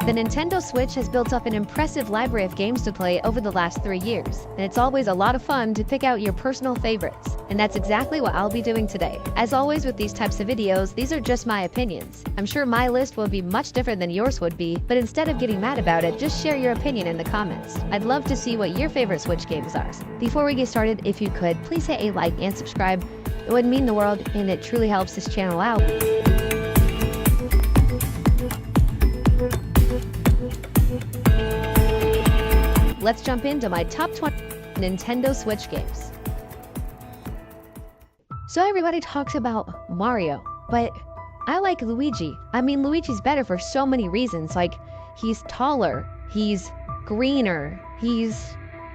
The Nintendo Switch has built up an impressive library of games to play over the last 3 years, and it's always a lot of fun to pick out your personal favorites. And that's exactly what I'll be doing today. As always with these types of videos, these are just my opinions. I'm sure my list will be much different than yours would be, but instead of getting mad about it, just share your opinion in the comments. I'd love to see what your favorite Switch games are. Before we get started, if you could, please hit a like and subscribe. It would mean the world, and it truly helps this channel out. Let's jump into my top 20 Nintendo Switch games. So everybody talks about Mario, but I like Luigi. I mean, Luigi's better for so many reasons. Like, he's taller, he's greener,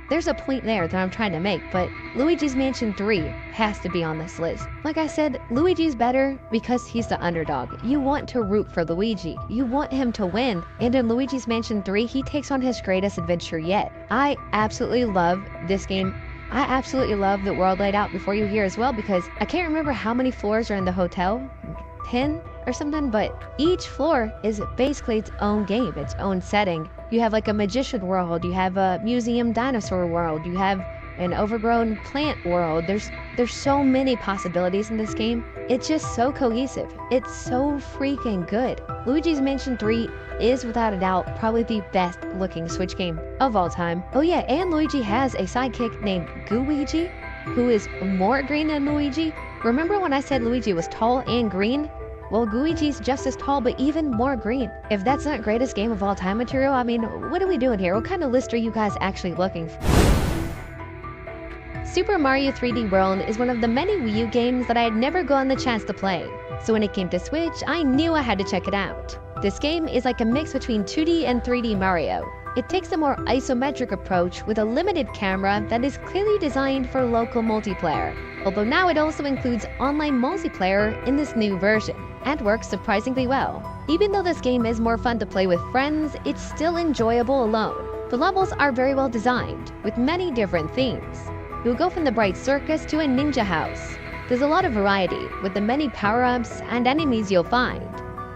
there's a point there that I'm trying to make, but Luigi's Mansion 3 has to be on this list. Like I said, Luigi's better because he's the underdog. You want to root for Luigi. You want him to win. And in Luigi's Mansion 3, he takes on his greatest adventure yet. I absolutely love this game. I absolutely love the world laid out before you here as well, because I can't remember how many floors are in the hotel. 10 or something, but each floor is basically its own game, its own setting. You have like a magician world, you have a museum dinosaur world, you have an overgrown plant world. There's so many possibilities in this game. It's just so cohesive. It's so freaking good. Luigi's Mansion 3 is without a doubt probably the best looking Switch game of all time. Oh yeah, and Luigi has a sidekick named Gooigi, who is more green than Luigi. Remember when I said Luigi was tall and green? Well, Gooigi's just as tall, but even more green. If that's not greatest game of all time material, I mean, what are we doing here? What kind of list are you guys actually looking for? Super Mario 3D World is one of the many Wii U games that I had never gotten the chance to play. So when it came to Switch, I knew I had to check it out. This game is like a mix between 2D and 3D Mario. It takes a more isometric approach with a limited camera that is clearly designed for local multiplayer. Although now it also includes online multiplayer in this new version, and works surprisingly well. Even though this game is more fun to play with friends, it's still enjoyable alone. The levels are very well designed, with many different themes. You'll go from the bright circus to a ninja house. There's a lot of variety, with the many power-ups and enemies you'll find.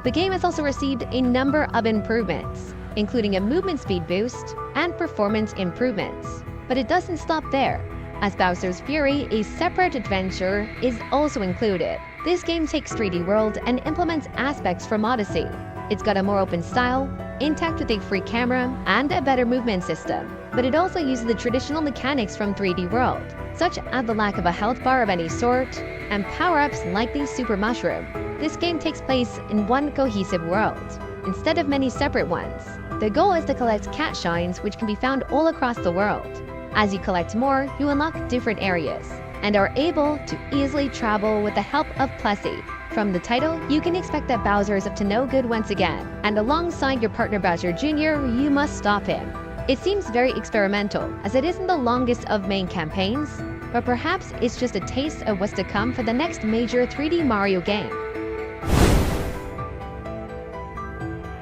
The game has also received a number of improvements, including a movement speed boost and performance improvements. But it doesn't stop there, as Bowser's Fury, a separate adventure, is also included. This game takes 3D World and implements aspects from Odyssey. It's got a more open style, intact with a free camera, and a better movement system. But it also uses the traditional mechanics from 3D World, such as the lack of a health bar of any sort, and power-ups like the Super Mushroom. This game takes place in one cohesive world, instead of many separate ones. The goal is to collect cat shines, which can be found all across the world. As you collect more, you unlock different areas, and are able to easily travel with the help of Plessy. From the title, you can expect that Bowser is up to no good once again, and alongside your partner Bowser Jr., you must stop him. It seems very experimental, as it isn't the longest of main campaigns, but perhaps it's just a taste of what's to come for the next major 3D Mario game.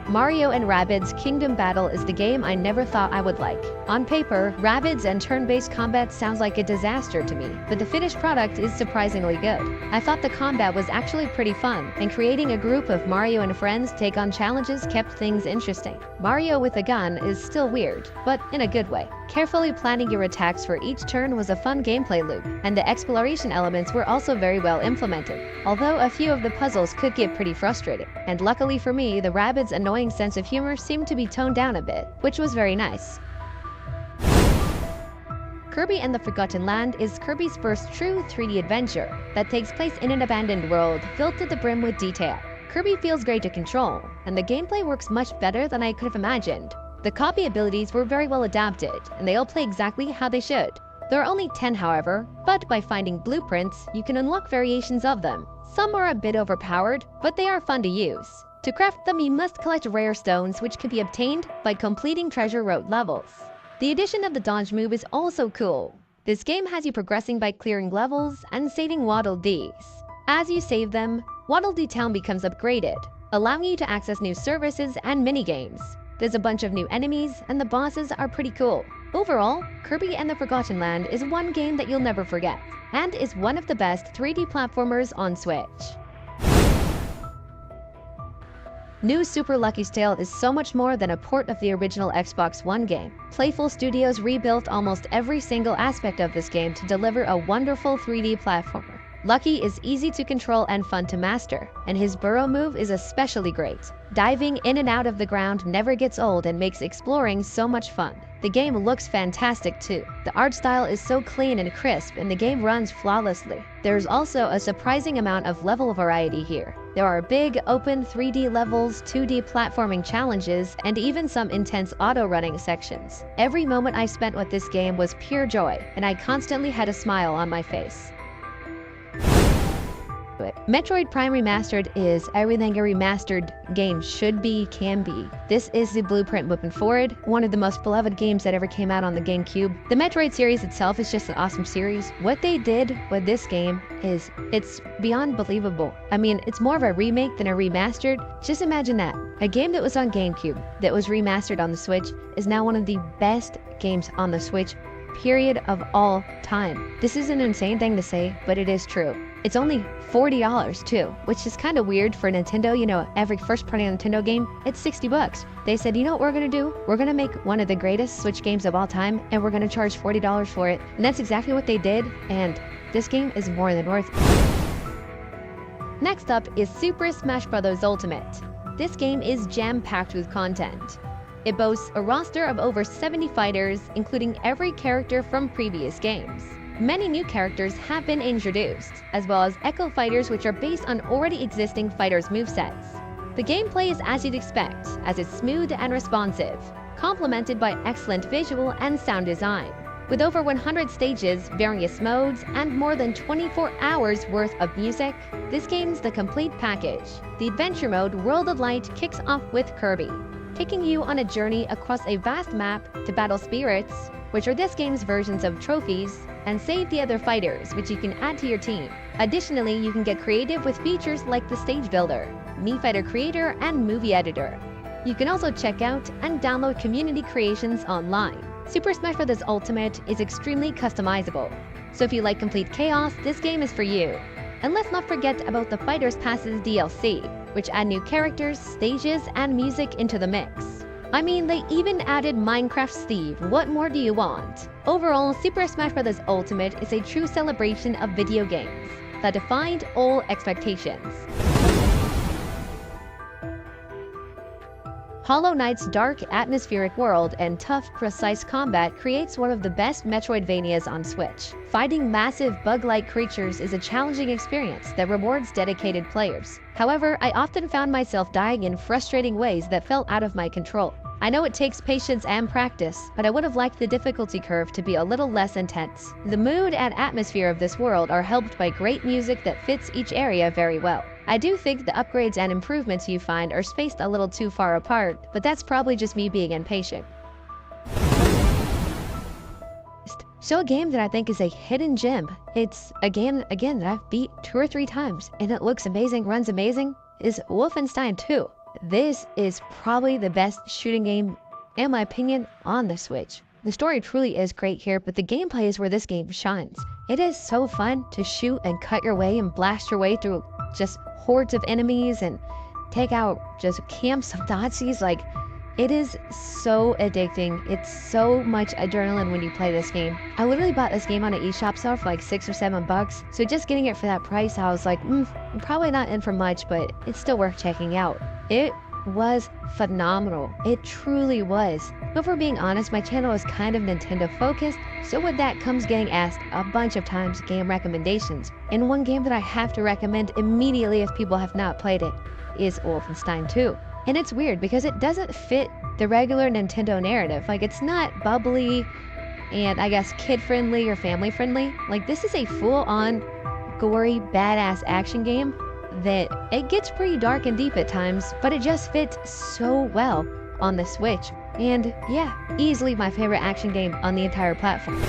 Mario and Rabbids Kingdom Battle is the game I never thought I would like. On paper, Rabbids and turn-based combat sounds like a disaster to me, but the finished product is surprisingly good. I thought the combat was actually pretty fun, and creating a group of Mario and friends take on challenges kept things interesting. Mario with a gun is still weird, but in a good way. Carefully planning your attacks for each turn was a fun gameplay loop, and the exploration elements were also very well implemented, although a few of the puzzles could get pretty frustrating. And luckily for me, the Rabbids' annoying sense of humor seemed to be toned down a bit, which was very nice. Kirby and the Forgotten Land is Kirby's first true 3D adventure that takes place in an abandoned world filled to the brim with detail. Kirby feels great to control, and the gameplay works much better than I could have imagined. The copy abilities were very well adapted, and they all play exactly how they should. There are only 10 however, but by finding blueprints, you can unlock variations of them. Some are a bit overpowered, but they are fun to use. To craft them, you must collect rare stones, which can be obtained by completing treasure road levels. The addition of the dodge move is also cool. This game has you progressing by clearing levels and saving Waddle Dees. As you save them, Waddle Dee Town becomes upgraded, allowing you to access new services and minigames. There's a bunch of new enemies, and the bosses are pretty cool. Overall, Kirby and the Forgotten Land is one game that you'll never forget, and is one of the best 3D platformers on Switch. New Super Lucky's Tale is so much more than a port of the original Xbox One game. Playful Studios rebuilt almost every single aspect of this game to deliver a wonderful 3D platformer. Lucky is easy to control and fun to master, and his burrow move is especially great. Diving in and out of the ground never gets old and makes exploring so much fun. The game looks fantastic too. The art style is so clean and crisp, and the game runs flawlessly. There's also a surprising amount of level variety here. There are big, open 3D levels, 2D platforming challenges, and even some intense auto-running sections. Every moment I spent with this game was pure joy, and I constantly had a smile on my face. Metroid Prime Remastered is everything a remastered game should be, can be. This is the blueprint moving forward, one of the most beloved games that ever came out on the GameCube. The Metroid series itself is just an awesome series. What they did with this game it's beyond believable. I mean, it's more of a remake than a remastered. Just imagine that. A game that was on GameCube, that was remastered on the Switch, is now one of the best games on the Switch, period, of all time. This is an insane thing to say, but it is true. It's only $40 too, which is kind of weird for Nintendo. You know, every first-party Nintendo game, it's 60 bucks. They said, you know what we're gonna do? We're gonna make one of the greatest Switch games of all time, and we're gonna charge $40 for it. And that's exactly what they did, and this game is more than worth it. Next up is Super Smash Bros. Ultimate. This game is jam-packed with content. It boasts a roster of over 70 fighters, including every character from previous games. Many new characters have been introduced, as well as Echo Fighters, which are based on already existing fighters' movesets. The gameplay is as you'd expect, as it's smooth and responsive, complemented by excellent visual and sound design. With over 100 stages, various modes, and more than 24 hours worth of music, this game's the complete package. The adventure mode, World of Light, kicks off with Kirby, taking you on a journey across a vast map to battle spirits, which are this game's versions of trophies, and save the other fighters, which you can add to your team. Additionally, you can get creative with features like the Stage Builder, Mii Fighter Creator, and Movie Editor. You can also check out and download community creations online. Super Smash Bros. Ultimate is extremely customizable, so if you like complete chaos, this game is for you. And let's not forget about the Fighters Passes DLC, which add new characters, stages, and music into the mix. I mean, they even added Minecraft Steve. What more do you want? Overall, Super Smash Bros. Ultimate is a true celebration of video games that defied all expectations. Hollow Knight's dark, atmospheric world and tough, precise combat creates one of the best Metroidvanias on Switch. Fighting massive, bug-like creatures is a challenging experience that rewards dedicated players. However, I often found myself dying in frustrating ways that fell out of my control. I know it takes patience and practice, but I would have liked the difficulty curve to be a little less intense. The mood and atmosphere of this world are helped by great music that fits each area very well. I do think the upgrades and improvements you find are spaced a little too far apart, but that's probably just me being impatient. So a game that I think is a hidden gem, it's a game, again, that I've beat 2 or 3 times, and it looks amazing, runs amazing, is Wolfenstein 2. This is probably the best shooting game, in my opinion, on the Switch. The story truly is great here, but the gameplay is where this game shines. It is so fun to shoot and cut your way and blast your way through just hordes of enemies and take out just camps of Nazis. Like, it is so addicting. It's so much adrenaline when you play this game. I literally bought this game on an eShop sale for like $6 or $7, so just getting it for that price, I was like, I'm probably not in for much, but it's still worth checking out. It was phenomenal. It truly was. But for being honest, my channel is kind of Nintendo focused, so with that comes getting asked a bunch of times game recommendations. And one game that I have to recommend immediately if people have not played it is Wolfenstein 2. And it's weird because it doesn't fit the regular Nintendo narrative. Like, it's not bubbly and I guess kid-friendly or family-friendly. Like, this is a full-on, gory, badass action game that it gets pretty dark and deep at times, but it just fits so well on the Switch. And yeah, easily my favorite action game on the entire platform.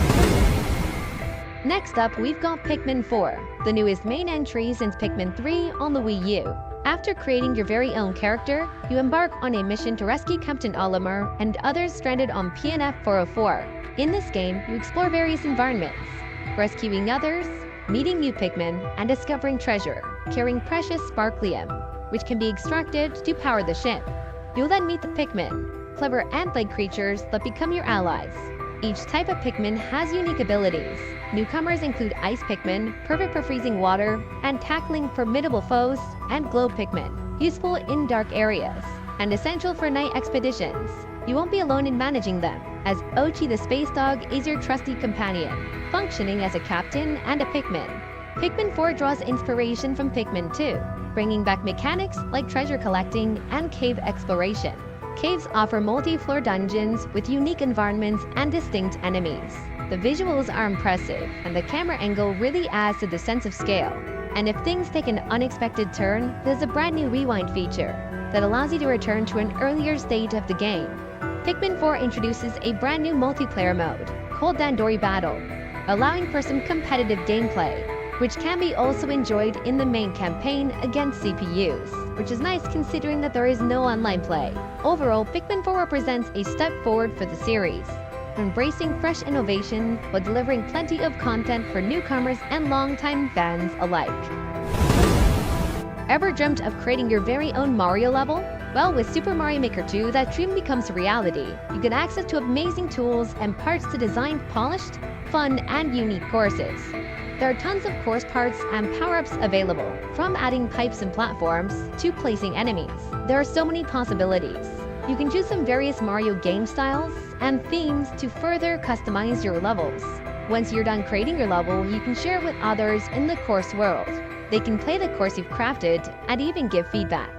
Next up, we've got Pikmin 4, the newest main entry since Pikmin 3 on the Wii U. After creating your very own character, you embark on a mission to rescue Captain Olimar and others stranded on PNF 404. In this game, you explore various environments, rescuing others, meeting new Pikmin, and discovering treasure, carrying precious sparklium. which can be extracted to power the ship. You'll then meet the Pikmin, clever ant-like creatures that become your allies. Each type of Pikmin has unique abilities. Newcomers include Ice Pikmin, perfect for freezing water and tackling formidable foes, and Glow Pikmin, useful in dark areas, and essential for night expeditions. You won't be alone in managing them, as Ochi the Space Dog is your trusty companion, functioning as a captain and a Pikmin. Pikmin 4 draws inspiration from Pikmin 2, bringing back mechanics like treasure collecting and cave exploration. Caves offer multi-floor dungeons with unique environments and distinct enemies. The visuals are impressive, and the camera angle really adds to the sense of scale. And if things take an unexpected turn, there's a brand new rewind feature that allows you to return to an earlier stage of the game. Pikmin 4 introduces a brand new multiplayer mode called Dandori Battle, allowing for some competitive gameplay, which can be also enjoyed in the main campaign against CPUs, which is nice considering that there is no online play. Overall, Pikmin 4 represents a step forward for the series, embracing fresh innovation while delivering plenty of content for newcomers and longtime fans alike. Ever dreamt of creating your very own Mario level? Well, with Super Mario Maker 2, that dream becomes a reality. You get access to amazing tools and parts to design polished, fun, and unique courses. There are tons of course parts and power-ups available, from adding pipes and platforms to placing enemies. There are so many possibilities. You can choose some various Mario game styles and themes to further customize your levels. Once you're done creating your level, you can share it with others in the course world. They can play the course you've crafted and even give feedback.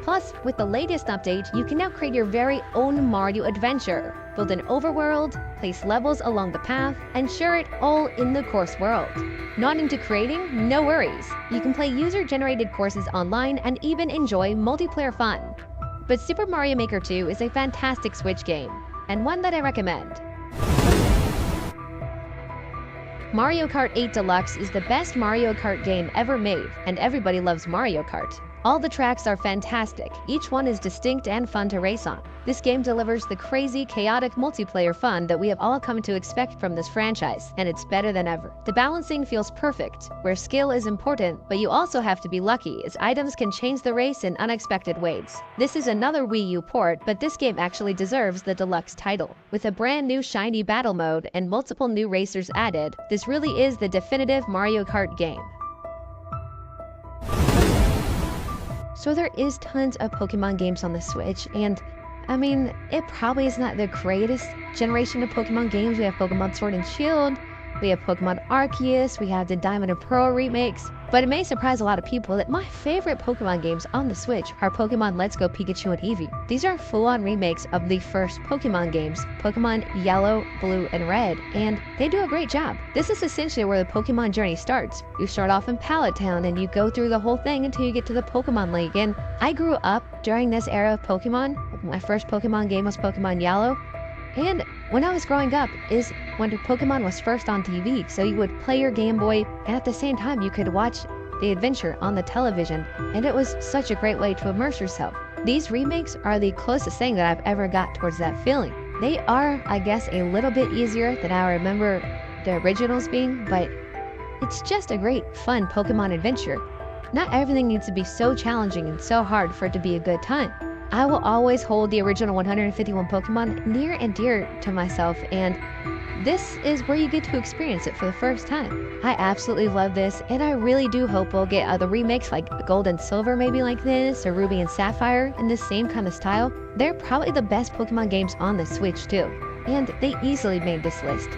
Plus, with the latest update, you can now create your very own Mario adventure, build an overworld, place levels along the path, and share it all in the course world. Not into creating? No worries. You can play user-generated courses online and even enjoy multiplayer fun. But Super Mario Maker 2 is a fantastic Switch game, and one that I recommend. Mario Kart 8 Deluxe is the best Mario Kart game ever made, and everybody loves Mario Kart. All the tracks are fantastic, each one is distinct and fun to race on. This game delivers the crazy, chaotic multiplayer fun that we have all come to expect from this franchise, and it's better than ever. The balancing feels perfect, where skill is important, but you also have to be lucky, as items can change the race in unexpected ways. This is another Wii U port, but this game actually deserves the deluxe title. With a brand new shiny battle mode and multiple new racers added, this really is the definitive Mario Kart game. So there is tons of Pokemon games on the Switch, and I mean, it probably is not the greatest generation of Pokemon games. We have Pokemon Sword and Shield, we have Pokemon Arceus, we have the Diamond and Pearl remakes, but it may surprise a lot of people that my favorite Pokemon games on the Switch are Pokemon Let's Go Pikachu and Eevee. These are full-on remakes of the first Pokemon games, Pokemon Yellow, Blue, and Red, and they do a great job. This is essentially where the Pokemon journey starts. You start off in Pallet Town and you go through the whole thing until you get to the Pokemon League, and I grew up during this era of Pokemon. My first Pokemon game was Pokemon Yellow, and when I was growing up is when Pokemon was first on TV, so you would play your Game Boy and at the same time you could watch the adventure on the television, and it was such a great way to immerse yourself. These remakes are the closest thing that I've ever got towards that feeling. They are, I guess, a little bit easier than I remember the originals being, but it's just a great, fun Pokemon adventure. Not everything needs to be so challenging and so hard for it to be a good time. I will always hold the original 151 Pokemon near and dear to myself, and this is where you get to experience it for the first time. I absolutely love this, and I really do hope we'll get other remakes like Gold and Silver maybe like this, or Ruby and Sapphire in the same kind of style. They're probably the best Pokemon games on the Switch too, and they easily made this list.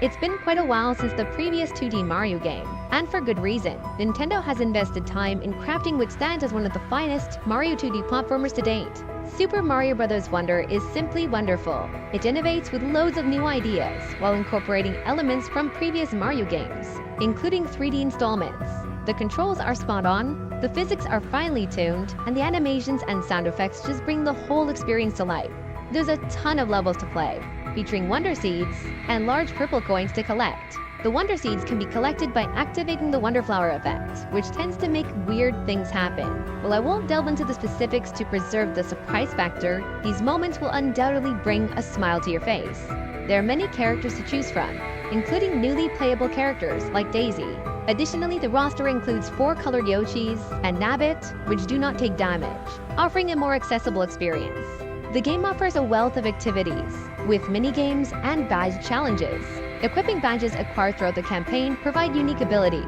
It's been quite a while since the previous 2D Mario game, and for good reason. Nintendo has invested time in crafting what stands as one of the finest Mario 2D platformers to date. Super Mario Bros. Wonder is simply wonderful. It innovates with loads of new ideas, while incorporating elements from previous Mario games, including 3D installments. The controls are spot on, the physics are finely tuned, and the animations and sound effects just bring the whole experience to life. There's a ton of levels to play, featuring Wonder Seeds and large purple coins to collect. The Wonder Seeds can be collected by activating the Wonder Flower effect, which tends to make weird things happen. While I won't delve into the specifics to preserve the surprise factor, these moments will undoubtedly bring a smile to your face. There are many characters to choose from, including newly playable characters like Daisy, Additionally, the roster includes 4 colored Yoshis and Nabbit, which do not take damage, offering a more accessible experience. The game offers a wealth of activities, with mini-games and badge challenges. Equipping badges acquired throughout the campaign provide unique abilities,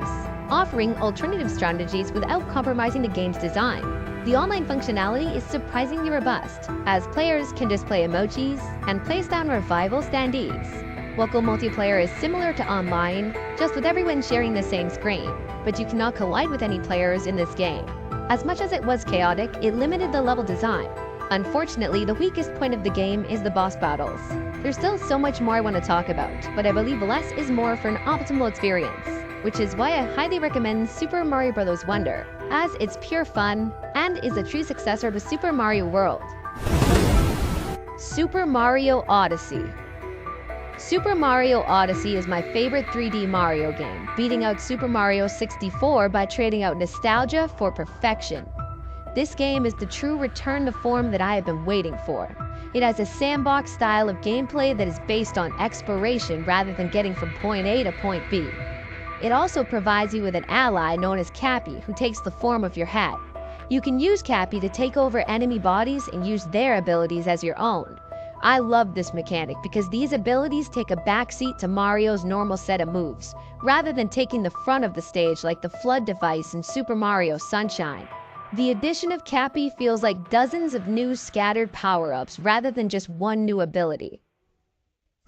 offering alternative strategies without compromising the game's design. The online functionality is surprisingly robust, as players can display emojis and place down revival standees. Local multiplayer is similar to online, just with everyone sharing the same screen, but you cannot collide with any players in this game. As much as it was chaotic, it limited the level design. Unfortunately, the weakest point of the game is the boss battles. There's still so much more I want to talk about, but I believe less is more for an optimal experience, which is why I highly recommend Super Mario Bros. Wonder, as it's pure fun and is a true successor to Super Mario World. Super Mario Odyssey. Super Mario Odyssey is my favorite 3D Mario game, beating out Super Mario 64 by trading out nostalgia for perfection. This game is the true return to form that I have been waiting for. It has a sandbox style of gameplay that is based on exploration rather than getting from point A to point B. It also provides you with an ally known as Cappy, who takes the form of your hat. You can use Cappy to take over enemy bodies and use their abilities as your own. I love this mechanic because these abilities take a backseat to Mario's normal set of moves, rather than taking the front of the stage like the Flood device in Super Mario Sunshine. The addition of Cappy feels like dozens of new scattered power-ups rather than just one new ability.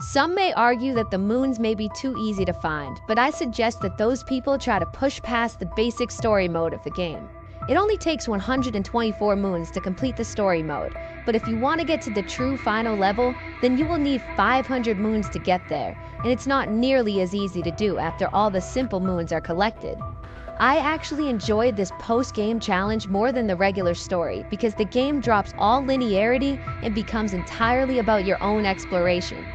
Some may argue that the moons may be too easy to find, but I suggest that those people try to push past the basic story mode of the game. It only takes 124 moons to complete the story mode, but if you want to get to the true final level, then you will need 500 moons to get there, and it's not nearly as easy to do after all the simple moons are collected. I actually enjoyed this post-game challenge more than the regular story because the game drops all linearity and becomes entirely about your own exploration.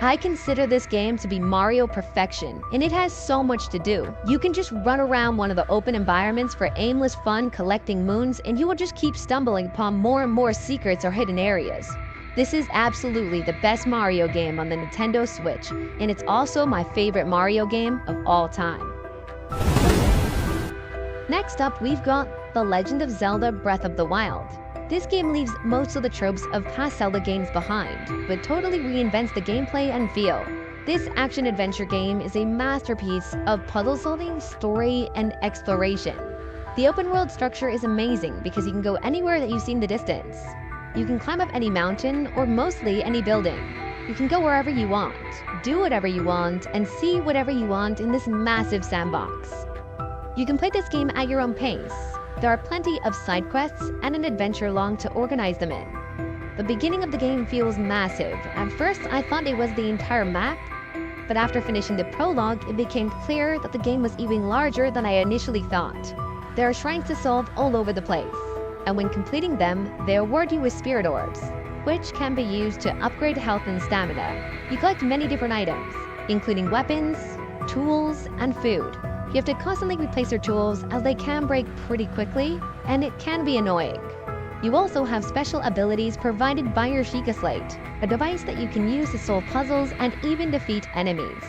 I consider this game to be Mario perfection, and it has so much to do. You can just run around one of the open environments for aimless fun collecting moons, and you will just keep stumbling upon more and more secrets or hidden areas. This is absolutely the best Mario game on the Nintendo Switch, and it's also my favorite Mario game of all time. Next up, we've got The Legend of Zelda Breath of the Wild. This game leaves most of the tropes of past Zelda games behind, but totally reinvents the gameplay and feel. This action-adventure game is a masterpiece of puzzle-solving, story, and exploration. The open-world structure is amazing because you can go anywhere that you see in the distance. You can climb up any mountain, or mostly any building. You can go wherever you want, do whatever you want, and see whatever you want in this massive sandbox. You can play this game at your own pace. There are plenty of side quests and an adventure log to organize them in. The beginning of the game feels massive. At first, I thought it was the entire map, but after finishing the prologue, it became clear that the game was even larger than I initially thought. There are shrines to solve all over the place, and when completing them, they award you with spirit orbs, which can be used to upgrade health and stamina. You collect many different items, including weapons, tools, and food. You have to constantly replace your tools as they can break pretty quickly, and it can be annoying. You also have special abilities provided by your Sheikah Slate, a device that you can use to solve puzzles and even defeat enemies.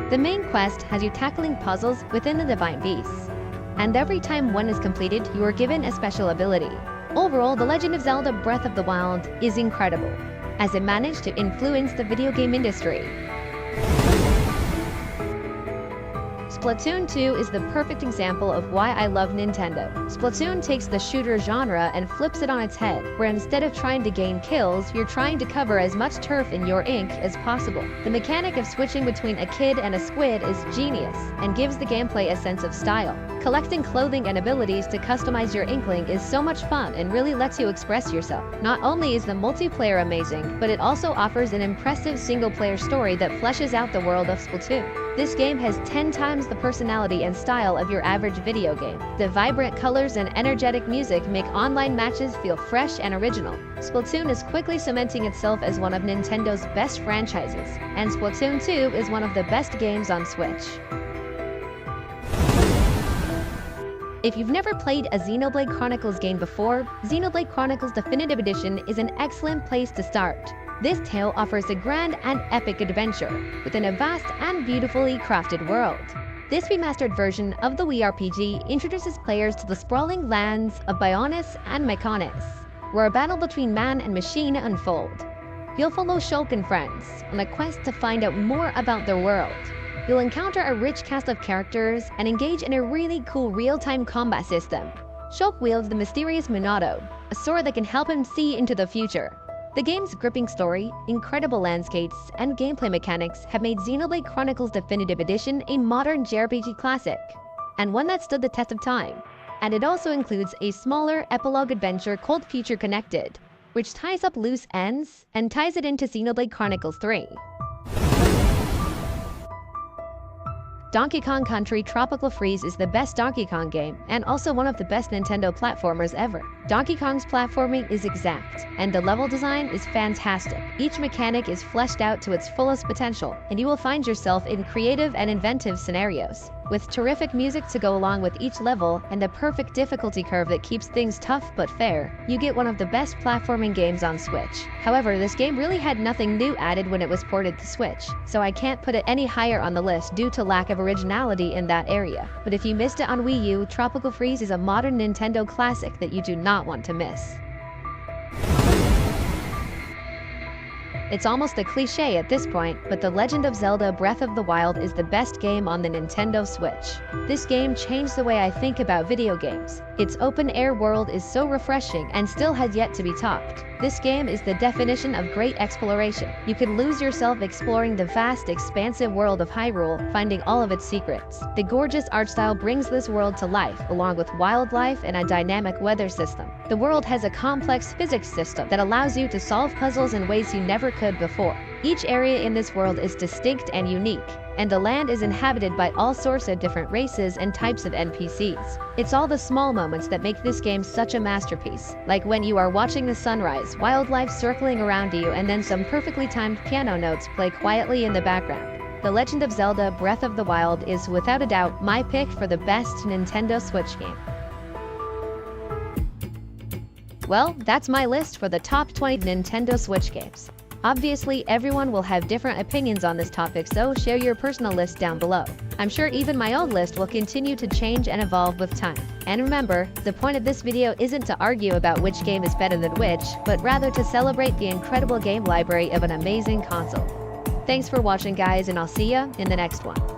The main quest has you tackling puzzles within the Divine Beasts, and every time one is completed, you are given a special ability. Overall, The Legend of Zelda Breath of the Wild is incredible, as it managed to influence the video game industry. Splatoon 2 is the perfect example of why I love Nintendo. Splatoon takes the shooter genre and flips it on its head, where instead of trying to gain kills, you're trying to cover as much turf in your ink as possible. The mechanic of switching between a kid and a squid is genius, and gives the gameplay a sense of style. Collecting clothing and abilities to customize your Inkling is so much fun and really lets you express yourself. Not only is the multiplayer amazing, but it also offers an impressive single-player story that fleshes out the world of Splatoon. This game has 10 times the personality and style of your average video game. The vibrant colors and energetic music make online matches feel fresh and original. Splatoon is quickly cementing itself as one of Nintendo's best franchises, and Splatoon 2 is one of the best games on Switch. If you've never played a Xenoblade Chronicles game before, Xenoblade Chronicles Definitive Edition is an excellent place to start. This tale offers a grand and epic adventure within a vast and beautifully crafted world. This remastered version of the Wii RPG introduces players to the sprawling lands of Bionis and Mykonos, where a battle between man and machine unfold. You'll follow Shulk and friends on a quest to find out more about their world. You'll encounter a rich cast of characters and engage in a really cool real-time combat system. Shulk wields the mysterious Minato, a sword that can help him see into the future. The game's gripping story, incredible landscapes, and gameplay mechanics have made Xenoblade Chronicles Definitive Edition a modern JRPG classic, and one that stood the test of time. And it also includes a smaller epilogue adventure called Future Connected, which ties up loose ends and ties it into Xenoblade Chronicles 3. Donkey Kong Country Tropical Freeze is the best Donkey Kong game and also one of the best Nintendo platformers ever. Donkey Kong's platforming is exact, and the level design is fantastic. Each mechanic is fleshed out to its fullest potential, and you will find yourself in creative and inventive scenarios. With terrific music to go along with each level and the perfect difficulty curve that keeps things tough but fair, you get one of the best platforming games on Switch. However, this game really had nothing new added when it was ported to Switch, so I can't put it any higher on the list due to lack of originality in that area. But if you missed it on Wii U, Tropical Freeze is a modern Nintendo classic that you do not want to miss. It's almost a cliche at this point, but The Legend of Zelda Breath of the Wild is the best game on the Nintendo Switch. This game changed the way I think about video games. Its open-air world is so refreshing and still has yet to be topped. This game is the definition of great exploration. You can lose yourself exploring the vast, expansive world of Hyrule, finding all of its secrets. The gorgeous art style brings this world to life, along with wildlife and a dynamic weather system. The world has a complex physics system that allows you to solve puzzles in ways you never could before. Each area in this world is distinct and unique, and the land is inhabited by all sorts of different races and types of NPCs. It's all the small moments that make this game such a masterpiece, like when you are watching the sunrise, wildlife circling around you, and then some perfectly timed piano notes play quietly in the background. The Legend of Zelda Breath of the Wild is without a doubt my pick for the best Nintendo Switch game. Well, that's my list for the top 20 Nintendo Switch games. Obviously, everyone will have different opinions on this topic, so share your personal list down below. I'm sure even my own list will continue to change and evolve with time. And remember, the point of this video isn't to argue about which game is better than which, but rather to celebrate the incredible game library of an amazing console. Thanks for watching, guys, and I'll see ya in the next one.